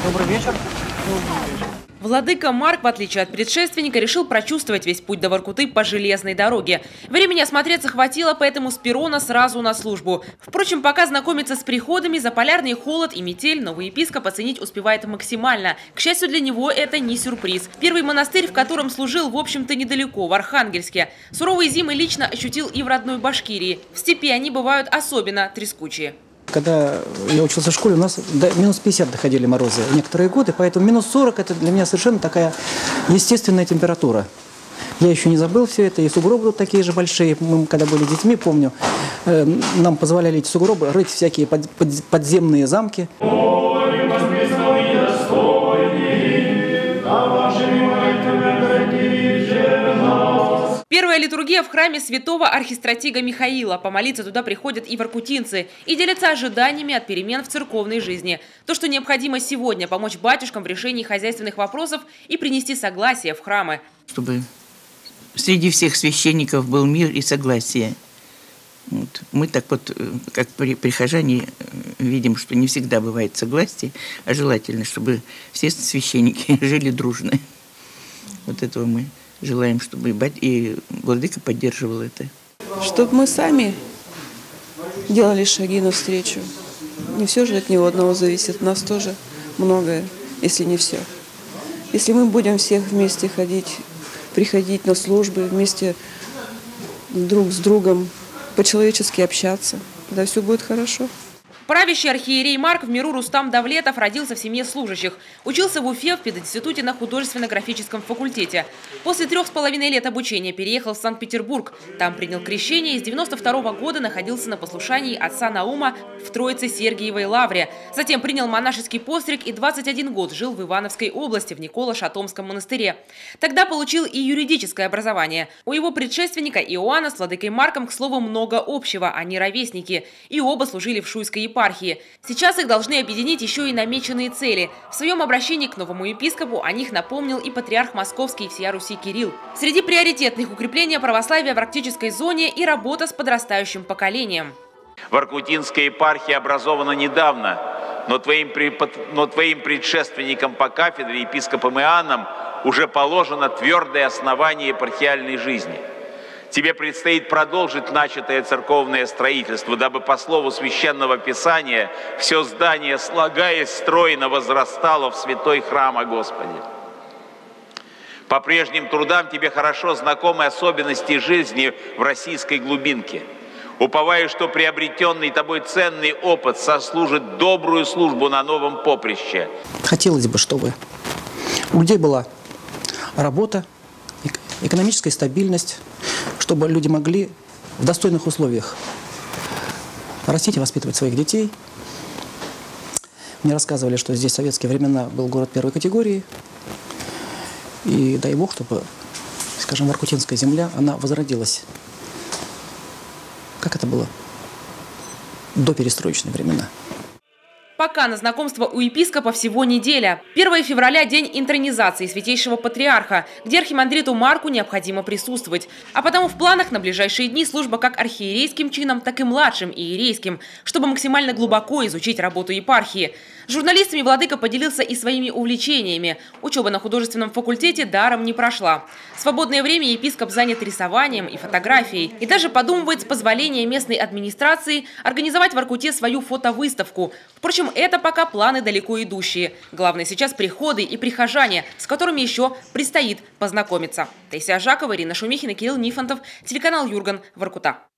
Добрый вечер. Владыка Марк, в отличие от предшественника, решил прочувствовать весь путь до Воркуты по железной дороге. Времени осмотреться хватило, поэтому с перрона сразу на службу. Впрочем, пока знакомиться с приходами, за полярный холод и метель новый епископ оценить успевает максимально. К счастью для него, это не сюрприз. Первый монастырь, в котором служил, в общем-то, недалеко, в Архангельске. Суровые зимы лично ощутил и в родной Башкирии. В степи они бывают особенно трескучие. Когда я учился в школе, у нас до минус 50 доходили морозы некоторые годы, поэтому минус 40 – это для меня совершенно такая естественная температура. Я еще не забыл все это, и сугробы вот такие же большие. Мы, когда были детьми, помню, нам позволяли эти сугробы рыть всякие подземные замки. Первая литургия в храме святого архистратига Михаила. Помолиться туда приходят и воркутинцы и делятся ожиданиями от перемен в церковной жизни. То, что необходимо сегодня – помочь батюшкам в решении хозяйственных вопросов и принести согласие в храмы. Чтобы среди всех священников был мир и согласие. Вот. Мы так вот, как прихожане, видим, что не всегда бывает согласие, а желательно, чтобы все священники жили дружно. Вот этого мы желаем, чтобы и владыка поддерживал это. Чтобы мы сами делали шаги навстречу. Не все же от него одного зависит, от нас тоже многое, если не все. Если мы будем всех вместе ходить, приходить на службы, вместе друг с другом, по-человечески общаться, тогда все будет хорошо. Правящий архиерей Марк в миру Рустам Давлетов родился в семье служащих. Учился в Уфе в пединституте на художественно-графическом факультете. После 3,5 лет обучения переехал в Санкт-Петербург. Там принял крещение и с 92 года находился на послушании отца Наума в Троице-Сергиевой лавре. Затем принял монашеский постриг и 21 год жил в Ивановской области в Николо-Шатомском монастыре. Тогда получил и юридическое образование. У его предшественника Иоанна с владыкой Марком, к слову, много общего, они ровесники. И оба служили в Шуйской епархии. Сейчас их должны объединить еще и намеченные цели. В своем обращении к новому епископу о них напомнил и патриарх Московский и всея Руси Кирилл. Среди приоритетных укрепления православия в арктической зоне и работа с подрастающим поколением. Воркутинская епархия образована недавно, но твоим предшественникам по кафедре, епископом Иоанном, уже положено твердое основание епархиальной жизни. Тебе предстоит продолжить начатое церковное строительство, дабы по слову Священного Писания все здание, слагаясь стройно, возрастало в святой храм о Господе. По прежним трудам тебе хорошо знакомы особенности жизни в российской глубинке. Уповаю, что приобретенный тобой ценный опыт сослужит добрую службу на новом поприще. Хотелось бы, чтобы у людей была работа, экономическая стабильность, чтобы люди могли в достойных условиях растить и воспитывать своих детей. Мне рассказывали, что здесь в советские времена был город первой категории. И дай бог, чтобы, скажем, воркутинская земля, она возродилась. Как это было до перестроечные времена. Пока на знакомство у епископа всего неделя. 1 февраля – день интронизации Святейшего Патриарха, где архимандриту Марку необходимо присутствовать. А потому в планах на ближайшие дни служба как архиерейским чином, так и младшим иерейским, чтобы максимально глубоко изучить работу епархии. С журналистами владыка поделился и своими увлечениями. Учеба на художественном факультете даром не прошла. В свободное время епископ занят рисованием и фотографией. И даже подумывает с позволения местной администрации организовать в Воркуте свою фотовыставку. Впрочем, это пока планы далеко идущие. Главное сейчас приходы и прихожане, с которыми еще предстоит познакомиться. Таисия Жакова, Ирина Шумихина, Кирилл Нифонтов, телеканал Юрган, Воркута.